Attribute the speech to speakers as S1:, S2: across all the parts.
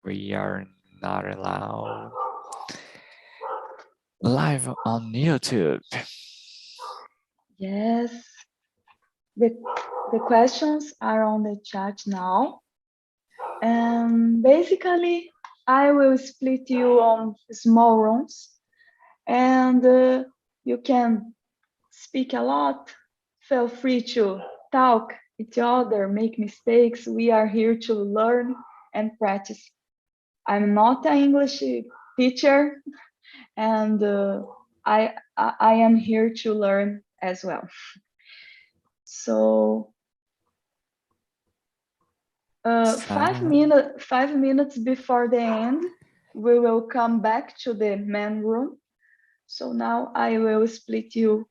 S1: We are not allowed live on YouTube.
S2: Yes. The questions are on the chat now. And basically, I will split you on small rooms, and you can speak a lot. Feel free to talk each other, make mistakes. We are here to learn and practice. I'm not an English teacher, and I am here to learn as well. So 5 minutes before the end, we will come back to the main room. So now I will split you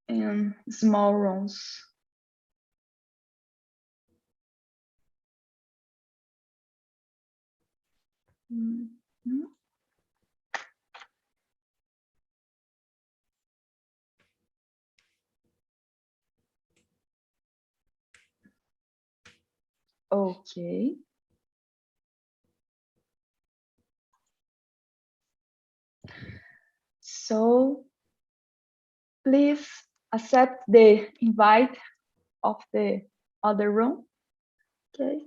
S2: in small rooms. Mm-hmm. Okay. So please accept the invite of the other room. Okay.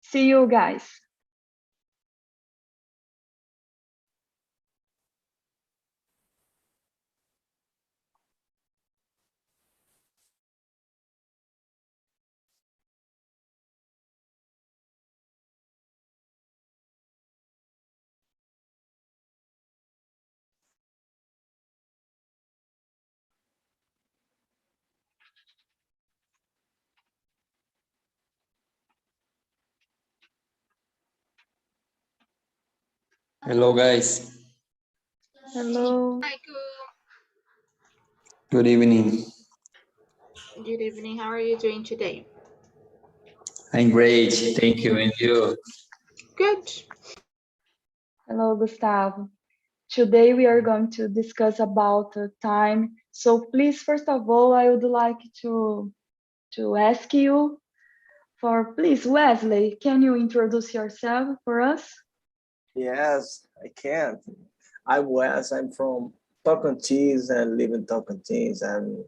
S2: See you guys.
S3: Hello, guys.
S2: Hello.
S4: Hi,
S3: Good evening.
S4: good evening. How are you doing today?
S3: I'm great. Thank you. And you?
S4: Good.
S2: Hello, Gustavo. Today we are going to discuss about time. So please, first of all, I would like to ask you for, please, Wesley, can you introduce yourself for us?
S5: Yes, I can. I'm Wes. I'm from Tocantins and live in Tocantins. I'm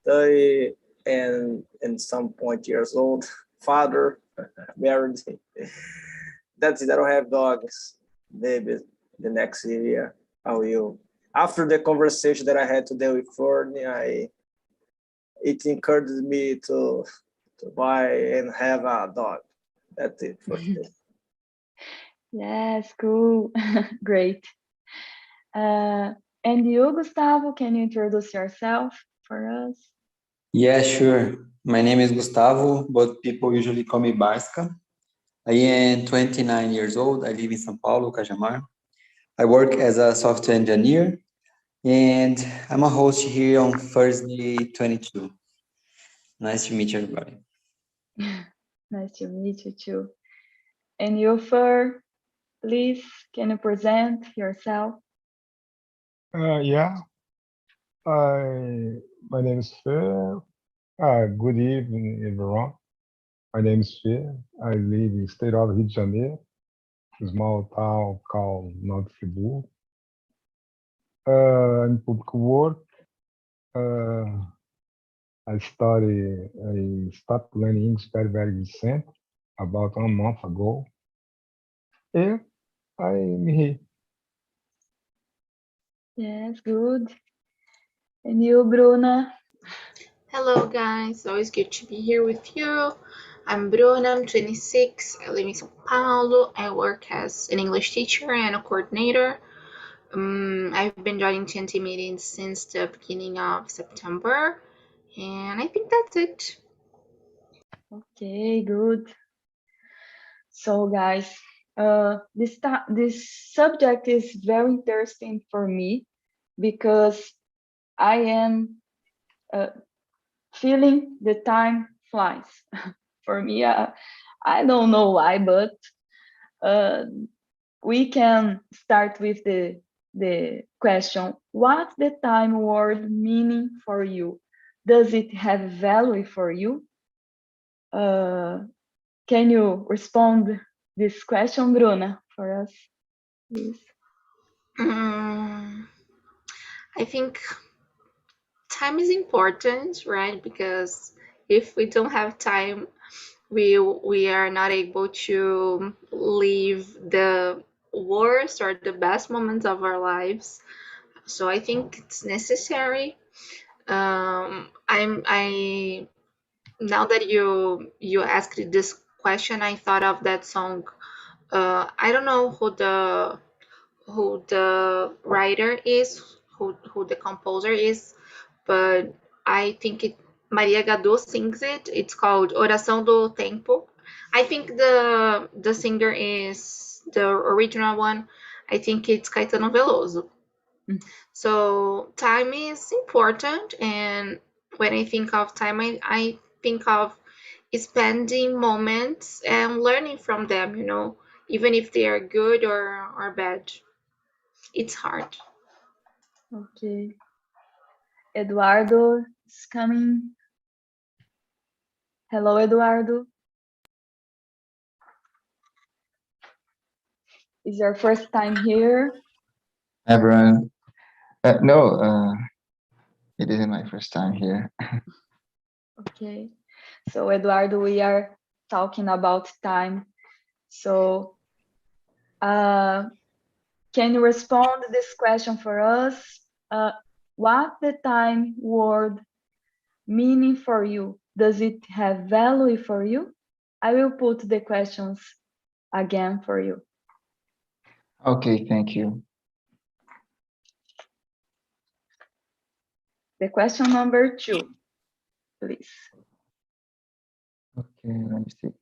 S5: 30 and some point years old. Father, married. That's it. I don't have dogs. Maybe the next year I will. After the conversation that I had today with Fernie, it encouraged me to buy and have a dog. That's it for today.
S2: Yes, cool. Great. And you, Gustavo, can you introduce yourself for us?
S3: Yeah, sure. My name is Gustavo, but people usually call me Barska. I am 29 years old. I live in São Paulo, Cajamar. I work as a software engineer, and I'm a host here on Thursday 22. Nice to meet you, everybody.
S2: Nice to meet you too. And you, Fer, please, can you present yourself?
S6: Yeah, my name is Phil. Good evening, everyone. My name is Phil. I live in the state of Rio de Janeiro, a small town called Norte Fribourg. In public work, I stopped learning English very, very recent, about 1 month ago. And I'm here.
S2: Yes, good. And you, Bruna?
S4: Hello, guys. Always good to be here with you. I'm Bruna. I'm 26. I live in São Paulo. I work as an English teacher and a coordinator. I've been joining TNT meetings since the beginning of September, and I think that's it.
S2: Okay, good. So, guys, this subject is very interesting for me because I am feeling the time flies. For me, I don't know why, but we can start with the the question, what the time word meaning for you? Does it have value for you? Can you respond this question, Bruna, for us, please?
S4: I think time is important, right? Because if we don't have time, we are not able to live the worst or the best moments of our lives. So I think it's necessary. I now that you asked this question, I thought of that song. I don't know who the writer is, who the composer is, but I think Maria Gadu sings it. It's called Oração do Tempo. I think the singer is the original one. I think it's Caetano Veloso. So time is important, and when I think of time, I think of spending moments and learning from them, even if they are good or bad. It's hard.
S2: Okay. Eduardo is coming. Hello, Eduardo. Is your first time here?
S7: Everyone, no, it isn't my first time here.
S2: Okay. So, Eduardo, we are talking about time. So, can you respond to this question for us? What the time word meaning for you? Does it have value for you? I will put the questions again for you.
S7: Okay, thank you.
S2: The question number 2, please.
S7: Okay, let me see.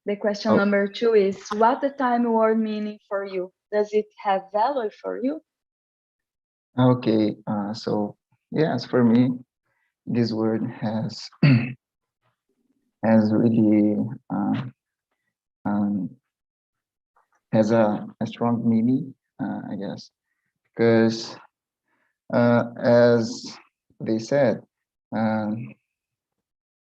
S2: The question number 2 is, what the time word meaning for you? Does it have value for you?
S7: Okay, so yes, for me, this word has has really has a strong meaning, I guess, because as they said,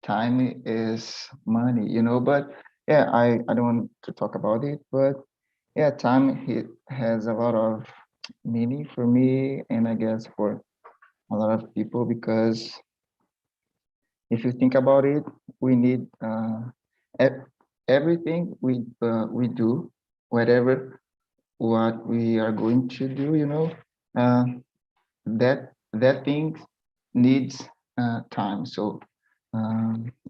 S7: time is money, but yeah, I don't want to talk about it, but yeah, time has a lot of meaning for me, and I guess for a lot of people, because if you think about it, we need everything we do, whatever what we are going to do, that thing needs time. So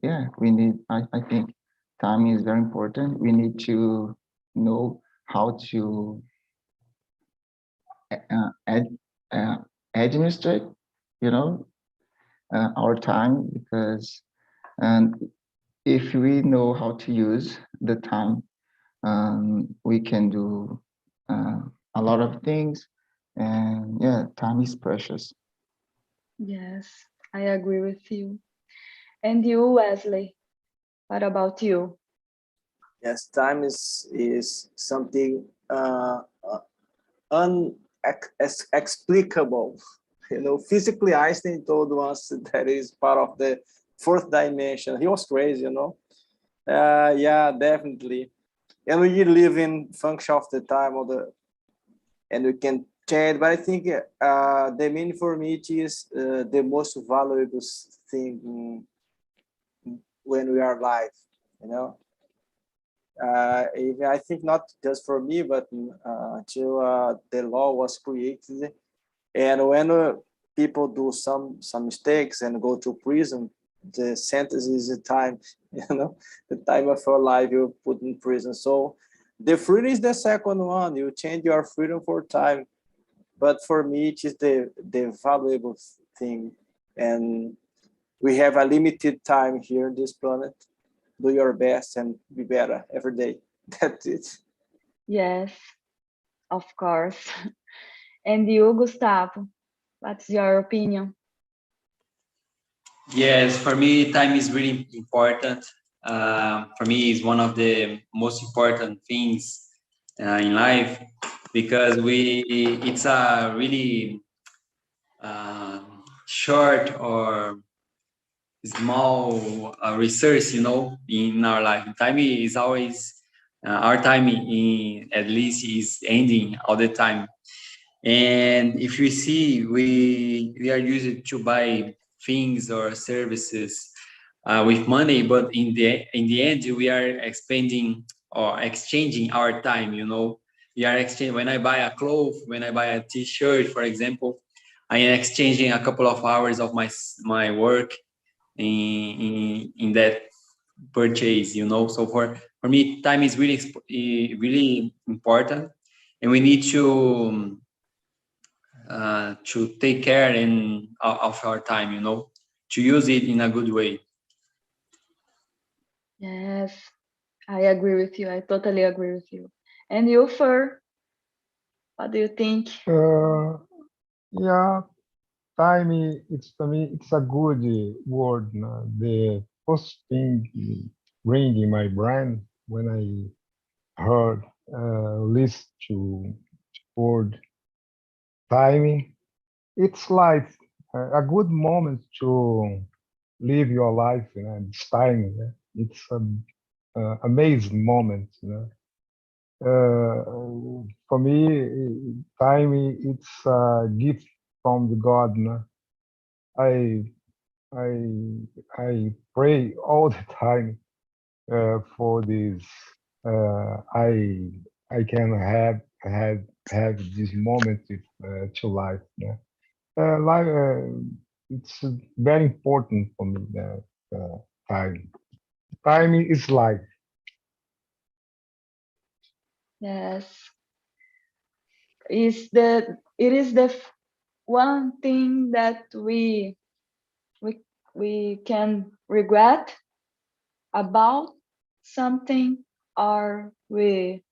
S7: yeah, we need. I think time is very important. We need to know how to administrate, our time, because and if we know how to use the time, we can do a lot of things, and yeah, time is precious.
S2: Yes, I agree with you. And you, Wesley, what about you?
S5: Yes, time is something unexplicable. Physically, Einstein told us that is part of the fourth dimension. He was crazy, Yeah, definitely. And we live in function of the time and we can change. But I think the meaning for me it is the most valuable thing when we are alive, I think not just for me, but until the law was created, and when people do some mistakes and go to prison, the sentence is the time, the time of your life you put in prison. So the freedom is the second one. You change your freedom for time, but for me it is the valuable thing, and we have a limited time here on this planet. Do your best and be better every day. That's it.
S2: Yes, of course. And you, Gustavo? What's your opinion?
S3: Yes, for me, time is really important. For me, it's one of the most important things in life because it's a really short or small research, in our life. Time is always our time in at least is ending all the time. And if you see, we are used to buy things or services with money, but in the end, we are expending or exchanging our time. We are exchanging. When I buy a cloth, when I buy a T-shirt, for example, I am exchanging a couple of hours of my work in that purchase. So for me, time is really important, and we need to take care of our time, to use it in a good way.
S2: Yes, I agree with you. I totally agree with you. And you, Fer, what do you think?
S6: Yeah, time, it's for me, it's a good word. No? The first thing ring in my brain when I heard list to word timing, it's like a good moment to live your life, this time. It's an amazing moment. For me, time, it's a gift from the God. I I I pray all the time for this. I can have this moment to life. Life, it's very important for me. That time, time is life.
S2: Yes, it is the one thing that we can regret about something, or we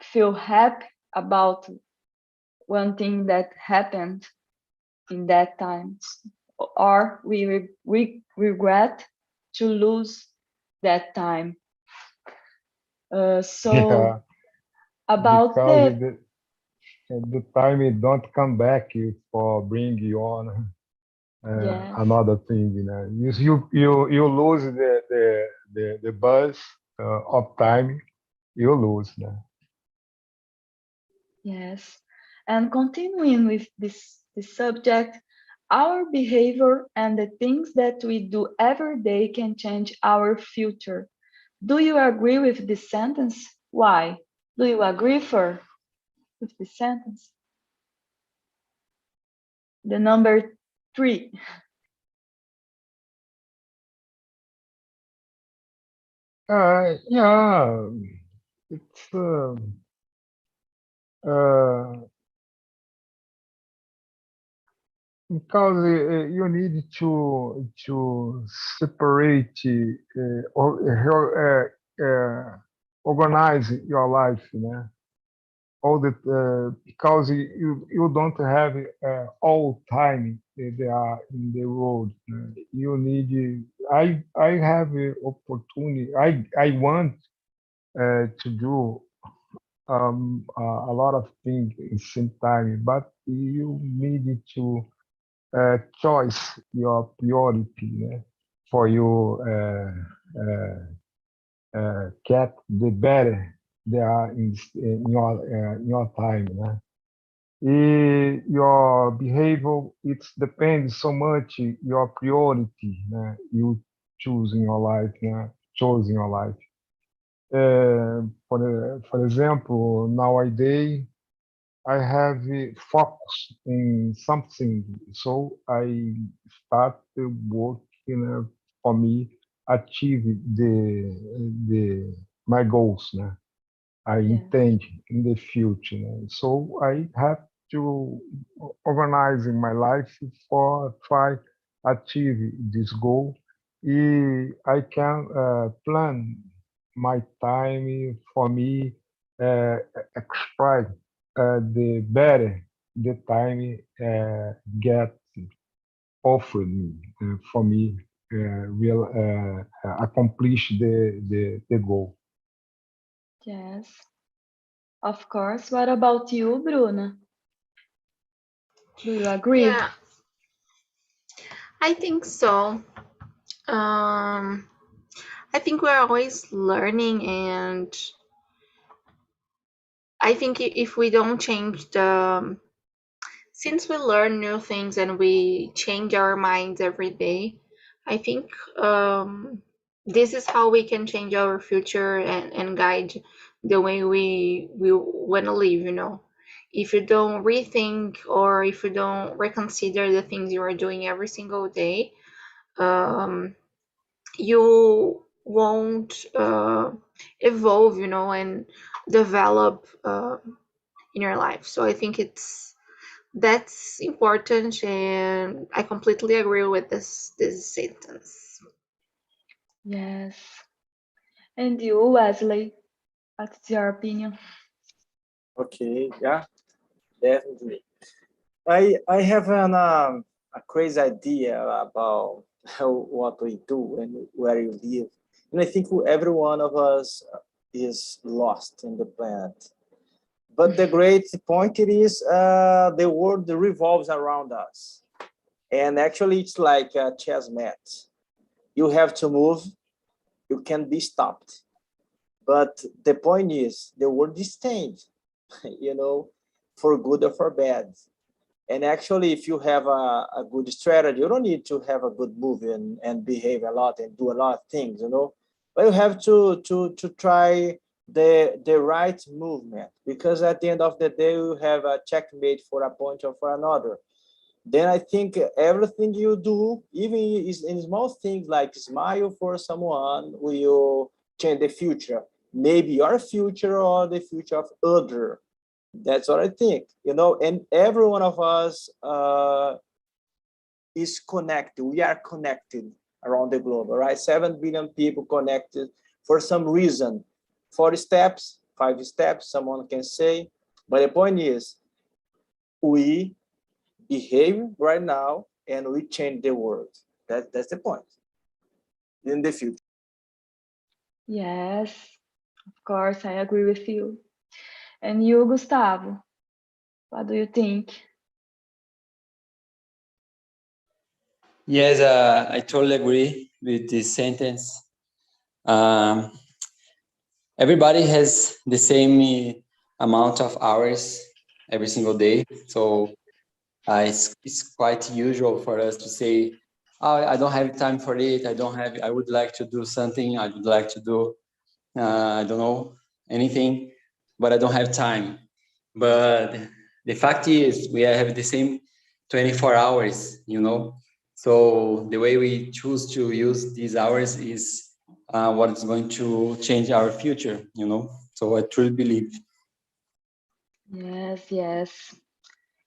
S2: feel happy about one thing that happened in that time, or we regret to lose that time. So
S6: Yeah,
S2: about
S6: because
S2: the
S6: the time it don't come back for bring you on
S2: yes,
S6: another thing. You lose the buzz of time. You lose.
S2: yes, and continuing with this subject, our behavior and the things that we do every day can change our future. Do you agree with this sentence? Why? Do you agree with this sentence? The number 3.
S6: Yeah, it's uh, because you need to separate or organize your life, all the because you don't have all time they are in the world. You need. I have a opportunity. I want to do a lot of things in same time, but you need to choice your priority, for you get the better they are in your time. Your behavior, it depends so much your priority you choose in your life, chose in your life. For example, nowadays I have focus in something, so I start working for me achieve the my goals. I
S2: Yes.
S6: intend in the future. So I have to organize in my life for try achieve this goal. I can plan my time for me uh, express. the better the time get offered me for me real accomplish the goal.
S2: Yes, of course. What about you, Bruna? Do you agree?
S4: Yeah, I think so. I think we're always learning, and I think if we don't change since we learn new things and we change our minds every day, I think this is how we can change our future and guide the way we want to live, you know. If you don't rethink or if you don't reconsider the things you are doing every single day, you won't evolve, you know, and develop in your life. So I think that's important, and I completely agree with this sentence.
S2: Yes. And you, Wesley, what's your opinion?
S5: Okay, yeah, definitely. I have a crazy idea about what we do and where you live, and I think every one of us is lost in the planet. But the great point it is, the world revolves around us, and actually it's like a chess match. You have to move, you can be stopped. But the point is, the world is changed, you know, for good or for bad. And actually, if you have a good strategy, you don't need to have a good move and behave a lot and do a lot of things, you know. But you have to try the right movement, because at the end of the day, you have a checkmate for a point or for another. Then I think everything you do, even in small things like smile for someone, will change the future. Maybe your future or the future of other. That's what I think, you know, and every one of us is connected. We are connected around the globe, right? 7 billion people connected for some reason. 40 steps, 5 steps, someone can say. But the point is, we behave right now and we change the world. That's the point in the future.
S2: Yes, of course, I agree with you. And you, Gustavo, what do you think?
S3: Yes, I totally agree with this sentence. Everybody has the same amount of hours every single day. So it's quite usual for us to say, oh, I don't have time for it. I would like to do something. I would like to do, I don't know, anything, but I don't have time. But the fact is we have the same 24 hours, you know? So the way we choose to use these hours is what is going to change our future, you know? So I truly believe.
S2: Yes, yes.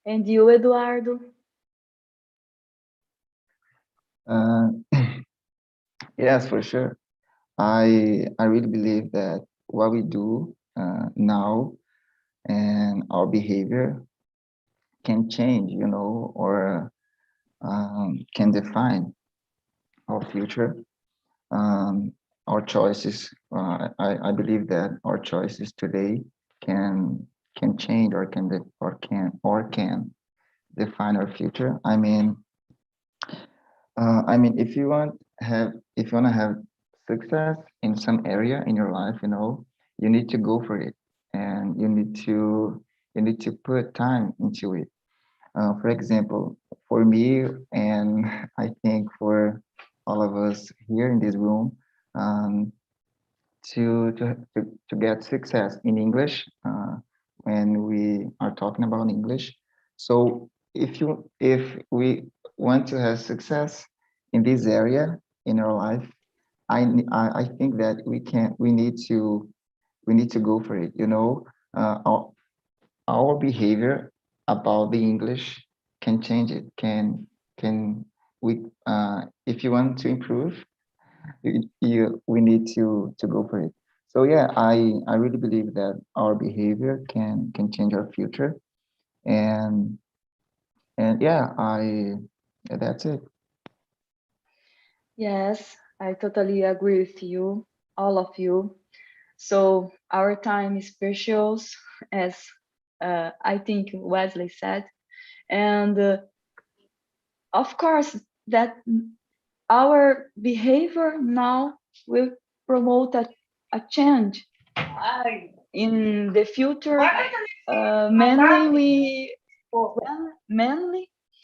S2: And you, Eduardo?
S7: Uh, yes, for sure. I really believe that what we do now and our behavior can change, you know, or can define our future. Um, our choices. I believe that our choices today can change or can define our future. I mean, if you want to have success in some area in your life, you know, you need to go for it, and you need to put time into it. For example, for me, and I think for all of us here in this room, um, to get success in English, when we are talking about English. So if we want to have success in this area in our life, I think that we need to go for it. You know, our behavior about the English can change it. Can we? If you want to improve, we need to go for it. So yeah, I really believe that our behavior can change our future, and yeah, that's it.
S2: Yes, I totally agree with you, all of you. So our time is precious, as I think Wesley said, and of course that our behavior now will promote a change in the future. Mainly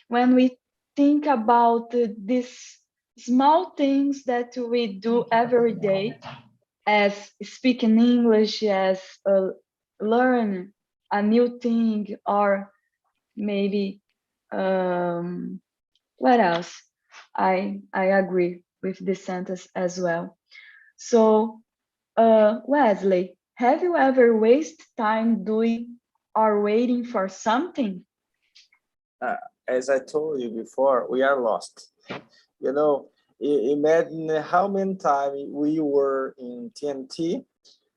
S2: when we think about these small things that we do every day, as speaking English, as learn a new thing, or maybe what else? I agree with this sentence as well. So, Wesley, have you ever wasted time doing or waiting for something?
S5: As I told you before, we are lost. You know, imagine how many times we were in TNT.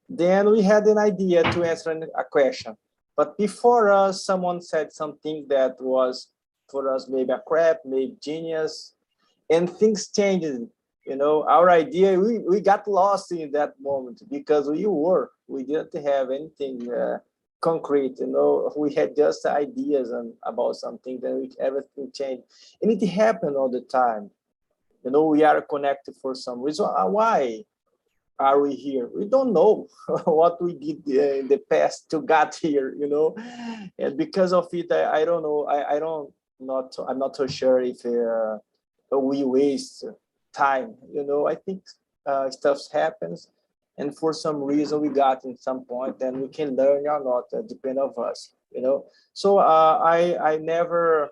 S5: Then we had an idea to answer a question. But before us, someone said something that was for us maybe a crap, maybe genius, and things changed. You know, our idea, we got lost in that moment because we didn't have anything concrete. You know, we had just ideas and about something, then everything changed. And it happened all the time. You know, we are connected for some reason. Why are we here? We don't know what we did in the past to get here, you know. And because of it, I don't know. I'm not so sure if we waste time. You know, I think stuff happens, and for some reason we got in some point, and we can learn or not, depend of us. You know, so I never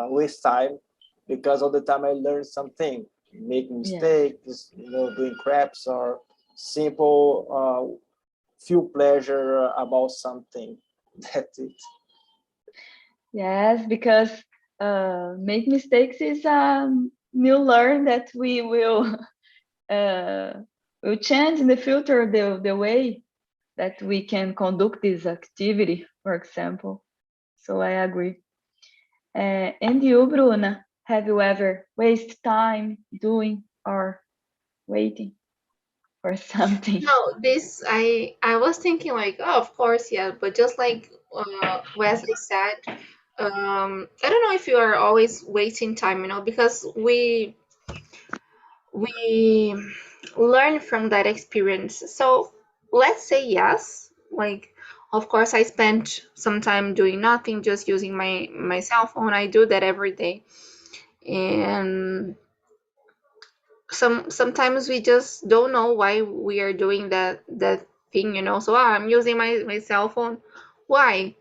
S5: waste time because all the time I learn something, make mistakes, you know, doing craps or simple feel pleasure about something. That's it.
S2: Yes, because make mistakes is a new learn that we will change in the future the way that we can conduct this activity, for example. So I agree. And you, Bruna, have you ever wasted time doing or waiting for something?
S4: No, this I was thinking like, oh, of course, yeah, but just like Wesley said, I don't know if you are always wasting time, because we learn from that experience. So let's say yes, like of course I spent some time doing nothing, just using my cell phone. I do that every day, and sometimes we just don't know why we are doing that thing, so I'm using my cell phone. Why?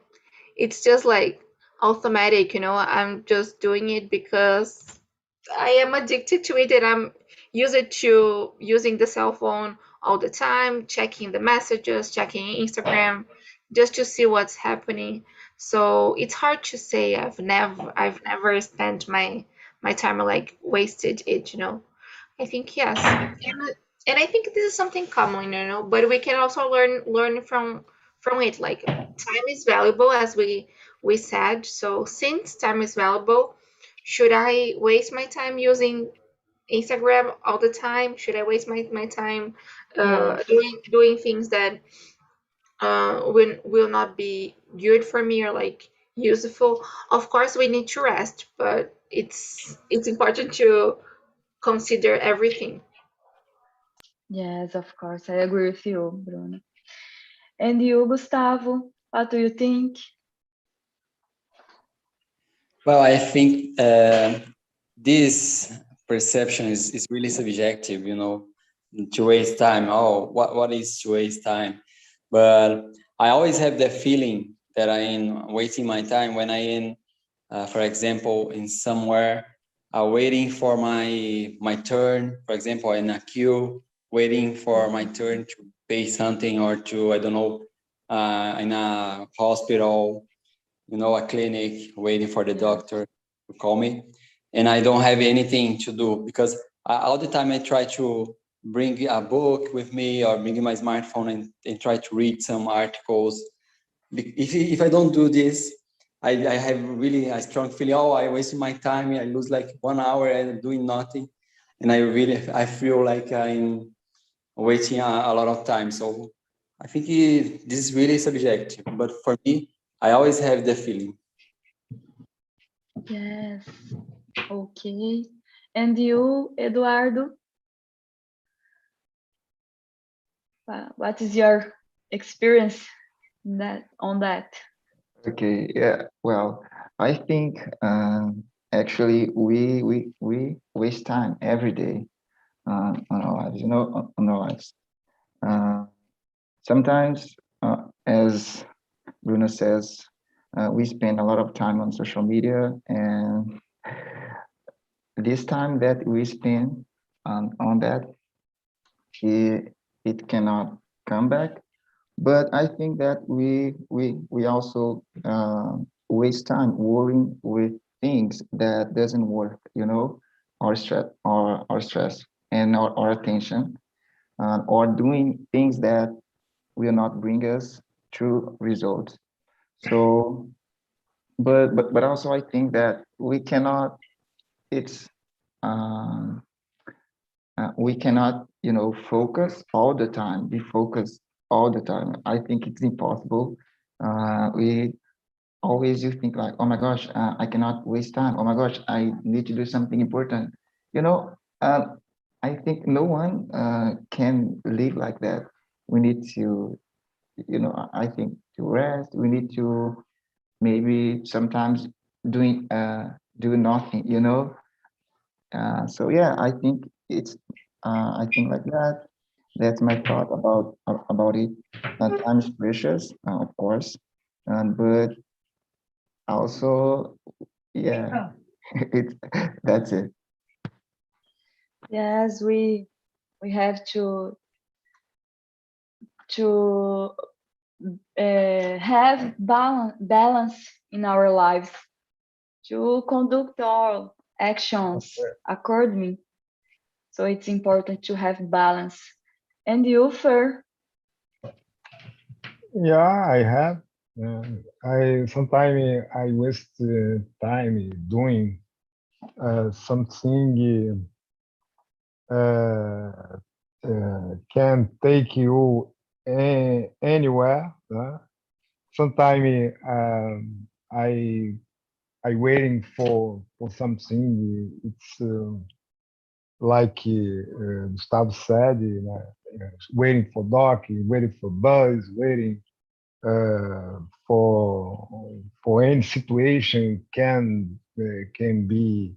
S4: It's just like automatic, I'm just doing it because I am addicted to it, and I'm using the cell phone all the time, checking the messages, checking Instagram, just to see what's happening. So it's hard to say I've never spent my time or like wasted it. I think yes, and I think this is something common, but we can also learn from it. Like time is valuable, as we said. So since time is valuable, should I waste my time using Instagram all the time? Should I waste my time
S2: Yes.
S4: doing things that will not be good for me or like useful? Of course, we need to rest, but it's important to consider everything.
S2: Yes, of course. I agree with you, Bruno. And you, Gustavo, what do you think?
S3: Well, I think this perception is really subjective, you know, to waste time. Oh, what is to waste time? But I always have the feeling that I am wasting my time when I am, for example, in somewhere, waiting for my turn. For example, in a queue, waiting for my turn to pay something or to, I don't know, in a hospital, you know, a clinic, waiting for the doctor to call me, and I don't have anything to do because all the time I try to bring a book with me or bring my smartphone and try to read some articles. If I don't do this, I have really a strong feeling, oh, I wasted my time. I lose like 1 hour and doing nothing. And I feel like I'm wasting a lot of time. So I think this is really subjective, but for me, I always have the feeling.
S2: Yes. Okay. And you, Eduardo? What is your experience on that?
S7: Okay, yeah. Well, I think actually we waste time every day on our lives, on our lives. Sometimes, as Bruno says, we spend a lot of time on social media, and this time that we spend on that, it cannot come back. But I think that we also waste time worrying with things that doesn't work, our stress and our attention, or doing things that will not bring us true results. So, but also I think that it's um, we cannot focus all the time, be focused all the time. I think it's impossible. We always you think like, oh my gosh, I cannot waste time. Oh my gosh, I need to do something important. You know, uh, I think no one can live like that. We need to, I think to rest. We need to maybe sometimes do nothing. So yeah, I think I think like that. That's my thought about it. Time is precious, of course, but also, yeah, it that's it.
S2: Yes, we have to have balance in our lives to conduct our actions accordingly. So it's important to have balance. And you, Fer?
S6: Yeah, I have. I sometimes I waste time doing something can take you anywhere. Sometimes I waiting for something. It's like Gustavo said, waiting for dock, waiting for bus, waiting for any situation can be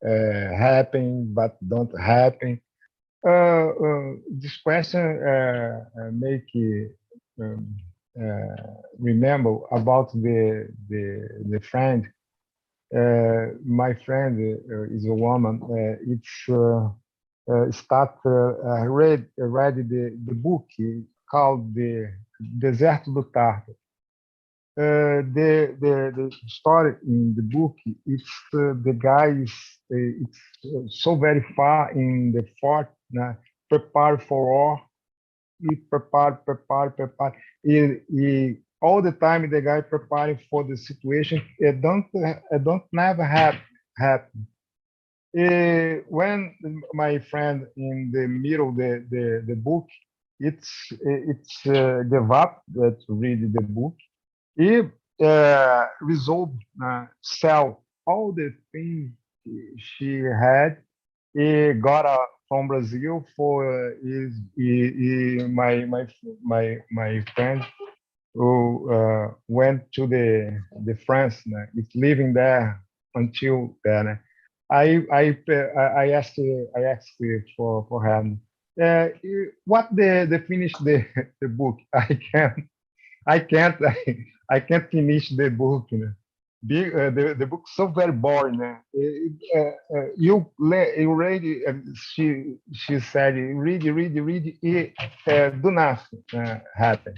S6: happen but don't happen. This question make remember about the friend. My friend is a woman. It's read the book called the Deserto do Tártaro. The story in the book, it's the guy is it's so very far in the fort, prepare for war. He prepare. All the time the guy preparing for the situation. It don't never happen. When my friend in the middle the book, it's give up to read the book. He resolved sell all the things she had. He got from Brazil for my friend who went to the France. It's living there until then. I asked for him. What the finish the book? I can't I can't finish the book. The book's so very boring. You read it, she said read it, do nothing happen.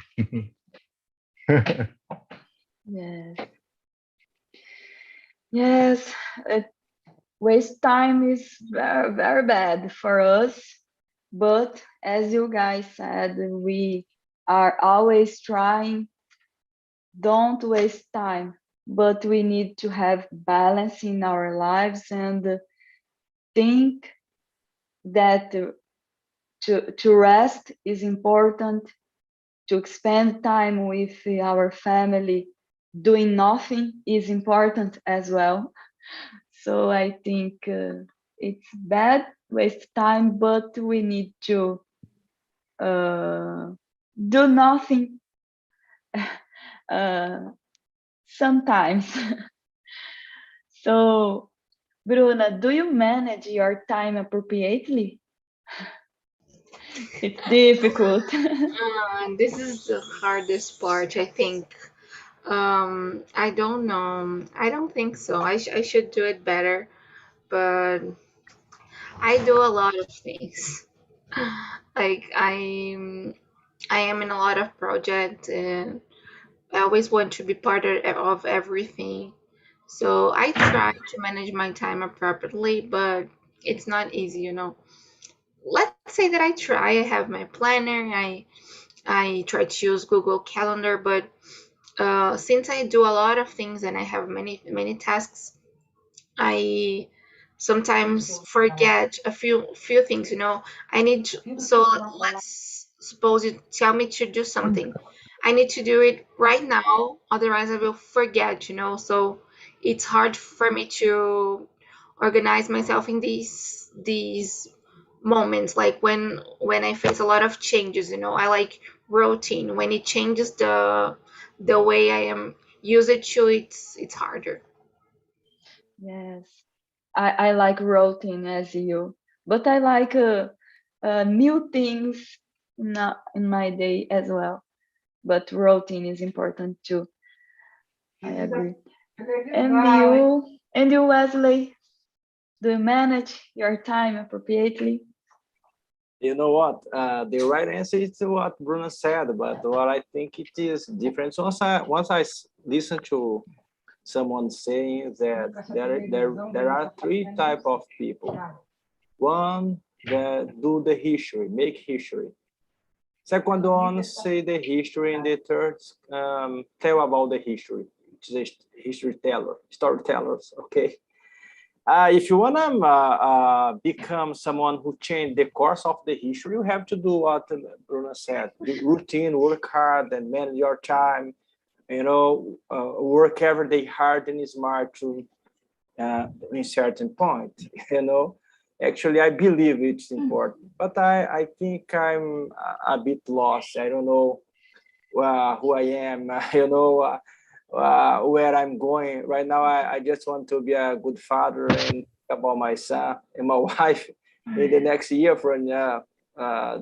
S2: Yes. Yes. Waste time is very, very bad for us But as you guys said, we are always trying, don't waste time, but we need to have balance in our lives and think that to rest is important, to spend time with our family doing nothing is important as well. So I think it's bad, waste time, but we need to do nothing sometimes. So, Bruna, do you manage your time appropriately? It's difficult.
S4: This is the hardest part, I think. I don't know. I don't think so. I should do it better, but I do a lot of things. Like I am in a lot of projects, and I always want to be part of everything. So I try to manage my time appropriately, but it's not easy, you know. Let's say that I try. I have my planner. I try to use Google Calendar, but since I do a lot of things and I have many tasks, I sometimes forget a few things. You know, I need to. So let's suppose you tell me to do something. I need to do it right now, otherwise I will forget. You know, so it's hard for me to organize myself in these moments, like when I face a lot of changes. You know, I like routine. When it changes the way I am used to, it's harder.
S2: Yes, I like routine as you, but I like new things in my day as well. But routine is important too. I agree. And you, Wesley, do you manage your time appropriately?
S5: You know what? The right answer is to what Bruno said, but what I think it is different. Once I listen to someone saying that there are three type of people. One that do the history, make history. Second one say the history, and the third tell about the history, which is a history teller, storytellers. Okay. If you want to become someone who change the course of the history, you have to do what Bruno said: the routine, work hard, and manage your time. You know, work every day hard and smart to a certain point. You know, actually, I believe it's important, but I think I'm a bit lost. I don't know who I am. You know. Where I'm going right now. I just want to be a good father and think about my son and my wife in the next year for a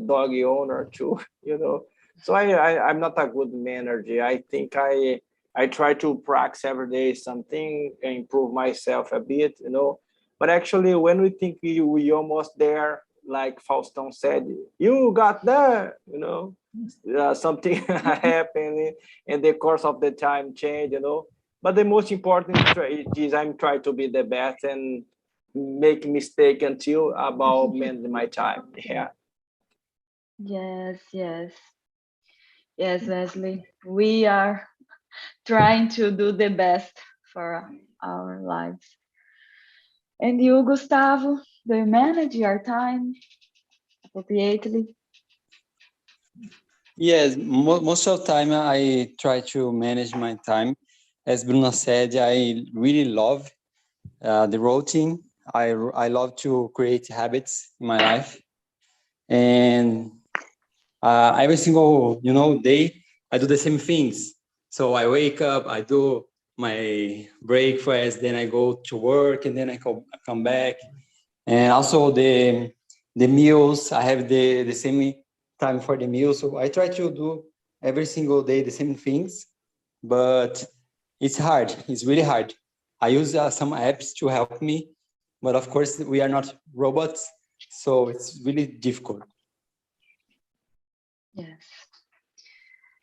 S5: doggy owner too. You know, so I'm not a good manager. I think I try to practice every day something and improve myself a bit. You know, but actually when we think we almost there, like Fauston said, you got there. You know, something happened in the course of the time change, you know. But the most important is I'm trying to be the best and make mistake until about managing my time. Yeah.
S2: Yes, yes, Wesley. We are trying to do the best for our lives. And you, Gustavo, do you manage your time appropriately?
S3: Yes, most of the time I try to manage my time. As Bruno said, I really love the routine. I love to create habits in my life, and every single day I do the same things. So I wake up, I do my breakfast, then I go to work, and then I come back. And also the meals, I have the same time for the meals. So I try to do every single day the same things, but it's hard. It's really hard. I use some apps to help me, but of course we are not robots, so it's really difficult.
S2: Yes.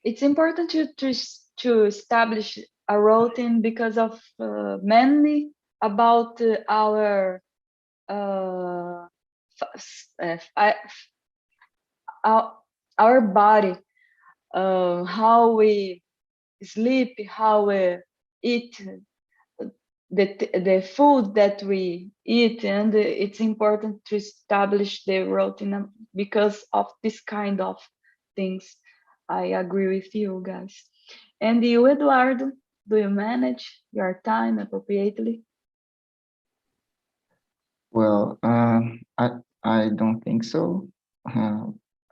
S2: It's important to establish a routine because of mainly about our our body, how we sleep, how we eat, the food that we eat, and it's important to establish the routine because of this kind of things. I agree with you guys. And you, Eduardo, do you manage your time appropriately?
S7: Well, I don't think so.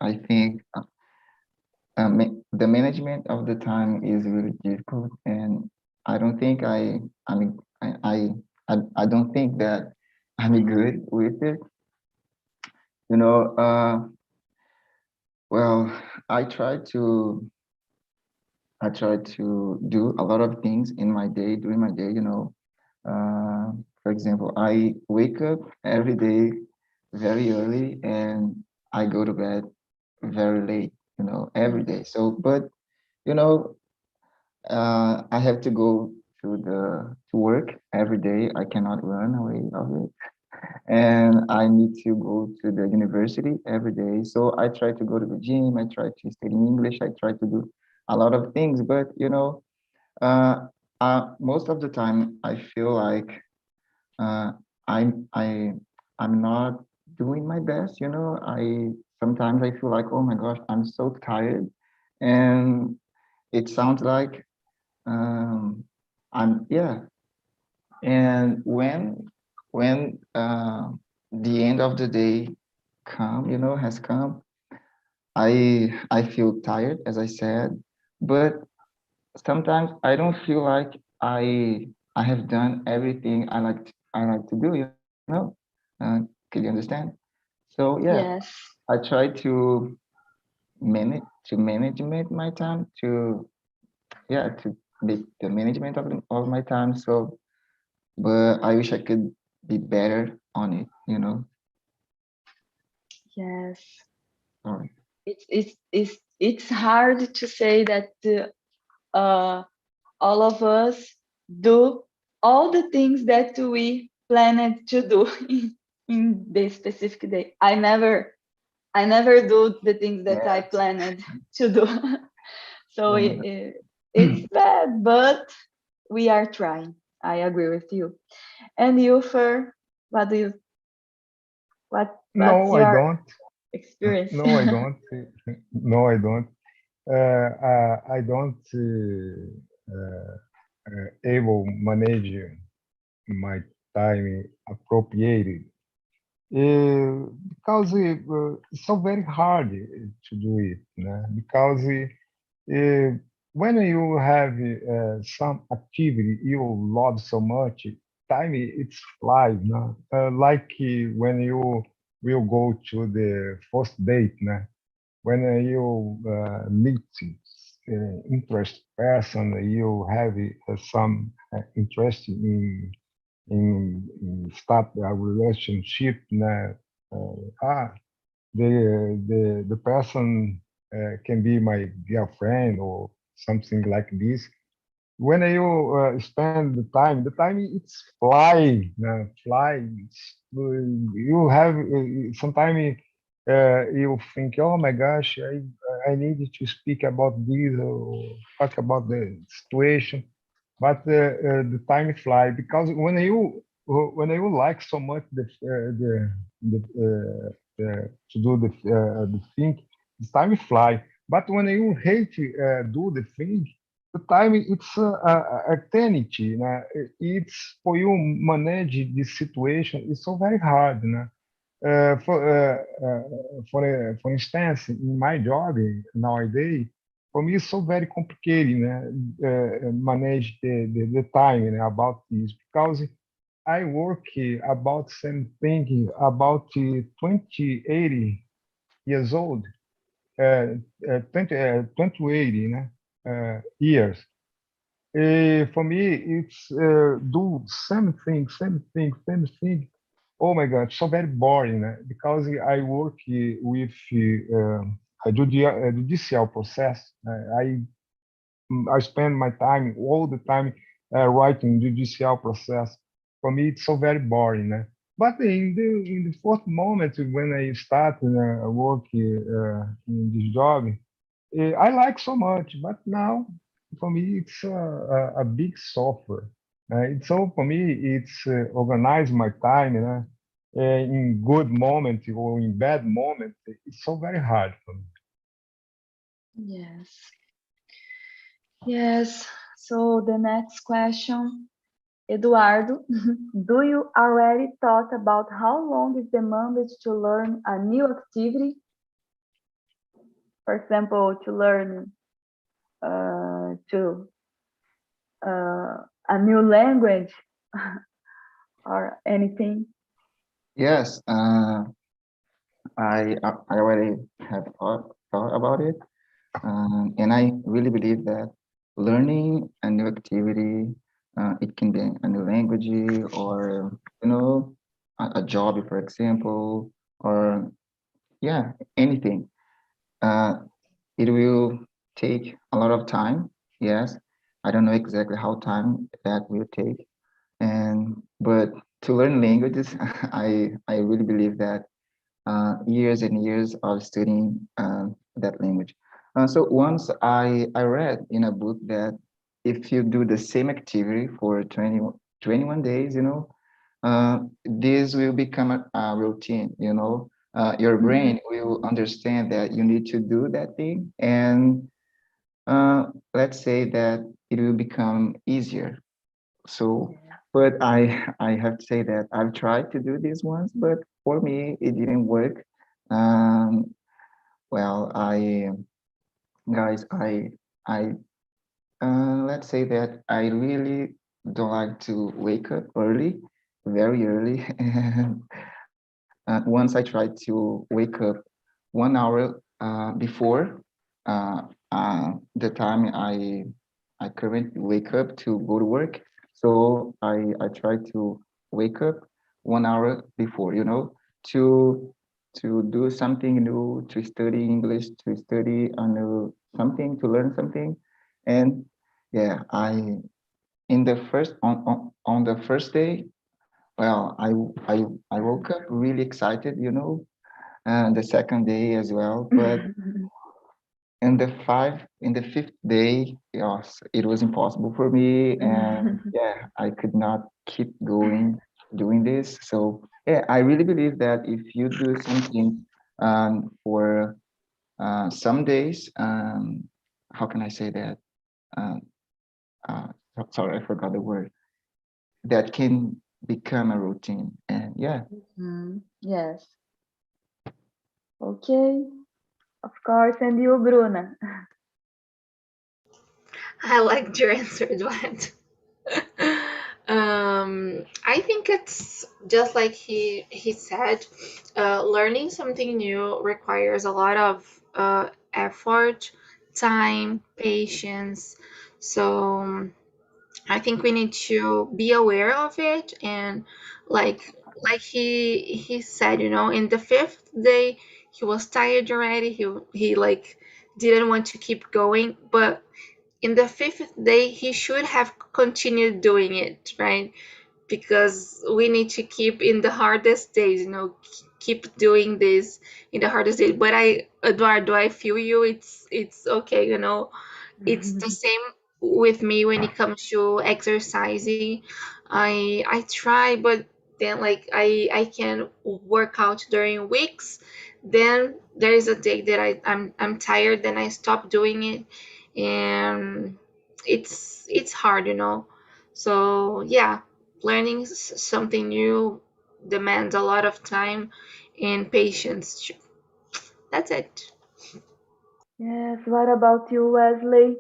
S7: I think the management of the time is really difficult, and I don't think I mean I don't think that I'm good with it. You know, well, I try to do a lot of things in my day during my day. For example, I wake up every day very early and I go to bed very late. Every day. So, but you know, I have to go to work every day. I cannot run away of it, and I need to go to the university every day. So I try to go to the gym. I try to study English. I try to do a lot of things, but uh, most of the time I feel like uh, I'm I I'm not doing my best. I sometimes I feel like, oh my gosh, I'm so tired, and it sounds like I'm yeah. And when the end of the day has come, I feel tired, as I said, but sometimes I don't feel like I have done everything I like to do. Can you understand? So yeah,
S2: Yes.
S7: I try to manage my time to make the management of my time. So, but I wish I could be better on it.
S2: Yes.
S7: Sorry.
S2: It's hard to say that uh, all of us do all the things that we planned to do in the specific day. I never do the things that I
S7: Yes.
S2: planned to do. So
S7: Uh,
S2: it's bad, but we are trying. I agree with you. And you, Fer, what do you what's
S6: No, I
S2: your
S6: don't.
S2: experience?
S6: No, I don't. No, I don't. I don't able manage my time appropriately because it's so very hard to do it, né? Because when you have some activity you love so much, time it's flies, no? Like when you will go to the first date, né? When you meet interest person, you have some interest in start a relationship, né? The person can be my girlfriend or something like this. When you spend the time it's flying, flying. You have sometimes you think, oh my gosh, I need to speak about this or talk about the situation, but the time fly because when you like so much to do the thing, the time fly. But when you hate do the thing, the time it's eternity. It's for you manage this situation. It's so very hard. For instance, in my job nowadays, for me it's so very complicated. Manage the time about this because I work about same thing about 80 years old, 20 years. For me, it's do same thing. Oh my God, so very boring because I work with a judicial process. I spend my time all the time writing judicial process. For me, it's so very boring. But in the fourth moment when I start work in this job, I like so much. But now for me it's a big suffer. So for me it's organize my time, in good moment or in bad moment. It's so very hard for me.
S2: Yes. Yes. So the next question, Eduardo, do you already thought about how long is demanded to learn a new activity? For example, to learn a new language or anything?
S7: Yes, I already have thought about it, and I really believe that learning a new activity, it can be a new language or a job, for example, or yeah, anything. Uh, it will take a lot of time. Yes, I don't know exactly how time that will take, and but to learn languages, I really believe that years and years of studying that language. So once I read in a book that if you do the same activity for 21 days, this will become a routine, your brain will understand that you need to do that thing. And let's say that it will become easier. So, but I have to say that I've tried to do this once, but for me it didn't work. Um, well, guys, I let's say that I really don't like to wake up early, very early, and once I tried to wake up 1 hour before the time I currently wake up to go to work. So I try to wake up 1 hour before, to do something new, to study English, to study a new something, to learn something. And yeah, I in the first on the first day, well, I woke up really excited, and the second day as well. But in the fifth day, yes, it was impossible for me, and yeah, I could not keep going doing this. So yeah, I really believe that if you do something for some days, how can I say that? Um, sorry, I forgot the word. That can become a routine, and yeah.
S2: Yes. Okay. Of course. And you, Bruna?
S4: I liked your answer, Dwight. I think it's just like he said, learning something new requires a lot of effort, time, patience. So I think we need to be aware of it, and like he said, in the fifth day he was tired already. He like didn't want to keep going, but in the fifth day he should have continued doing it, right? Because we need to keep in the hardest days, keep doing this in the hardest days. But Eduardo, I feel you. It's okay, it's the same with me when it comes to exercising. I try, but then like I can work out during weeks. Then there is a day that I'm tired, then I stop doing it, and it's hard, So yeah, learning something new demands a lot of time and patience too. That's it.
S2: Yes. What about you, Wesley?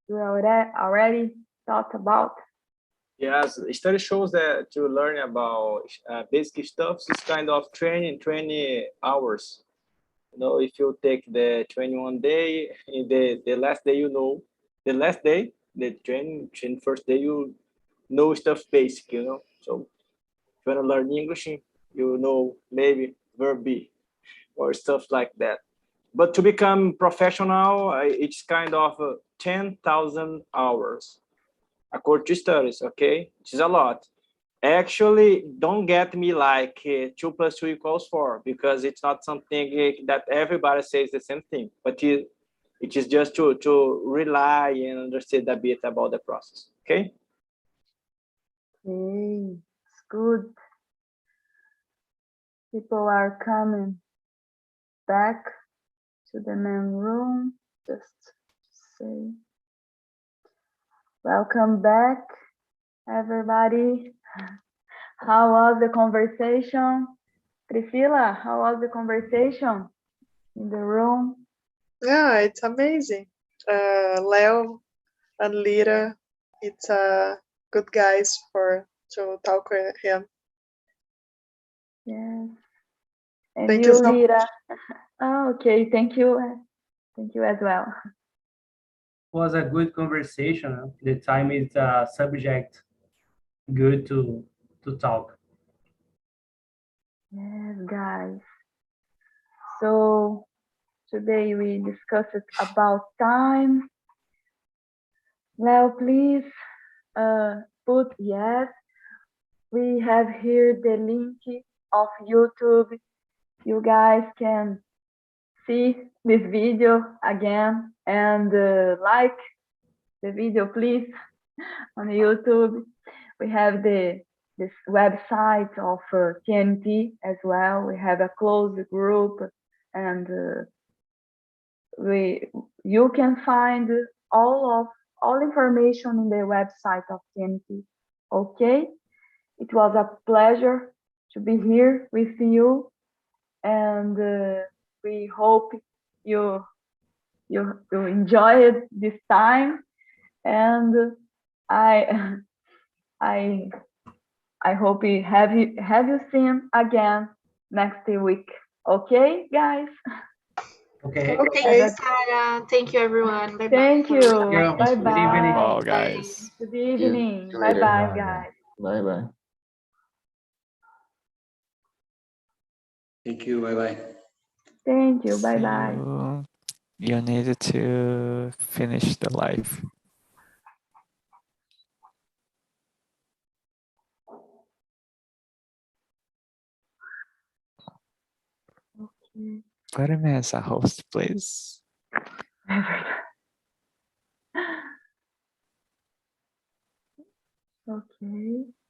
S2: You already thought about?
S5: Yes, study shows that to learn about basic stuff is kind of training 20 hours. If you take the 21 day, in the last day, the last day, the training first day, you know stuff basic, So if you want to learn English, maybe verb be or stuff like that. But to become professional, it's kind of 10,000 hours according to studies, okay? Which is a lot. Actually, don't get me like 2 + 2 = 4, because it's not something that everybody says the same thing, but it is just to rely and understand a bit about the process. Okay.
S2: Okay, it's good. People are coming back to the main room. Just say, welcome back, everybody. How was the conversation? Priscilla, how was the conversation in the room?
S8: Yeah, it's amazing. Leo and Lira, it's good guys to talk with him.
S2: Yes. And
S8: Thank
S2: you,
S8: you so
S2: Lira? Oh, okay, thank you. Thank you as well.
S9: Was a good conversation. The time is a subject good to talk.
S2: Yes, guys. So today we discussed about time. Now, please put yes. We have here the link of YouTube. You guys can see this video again and like the video, please, on YouTube. We have this website of TNT as well. We have a closed group, and you can find all information in the website of TNT. Okay, it was a pleasure to be here with you, and we hope you enjoyed this time, and I I hope we have you seen again next week. Okay, guys?
S9: Okay.
S8: Okay.
S4: Thank you, Sarah. Thank you, everyone. Bye bye.
S2: Thank you.
S9: Yeah,
S2: Bye
S9: good evening.
S1: Wow,
S2: bye.
S1: guys.
S2: Good
S7: See
S2: evening.
S7: you
S2: Bye
S7: later.
S2: bye,
S6: Bye.
S2: guys.
S7: Bye bye.
S3: Thank you. Bye-bye.
S2: Thank you. Bye
S1: See
S2: bye.
S1: you need to finish the live.
S2: Okay.
S1: Put him as a host, please.
S2: Okay.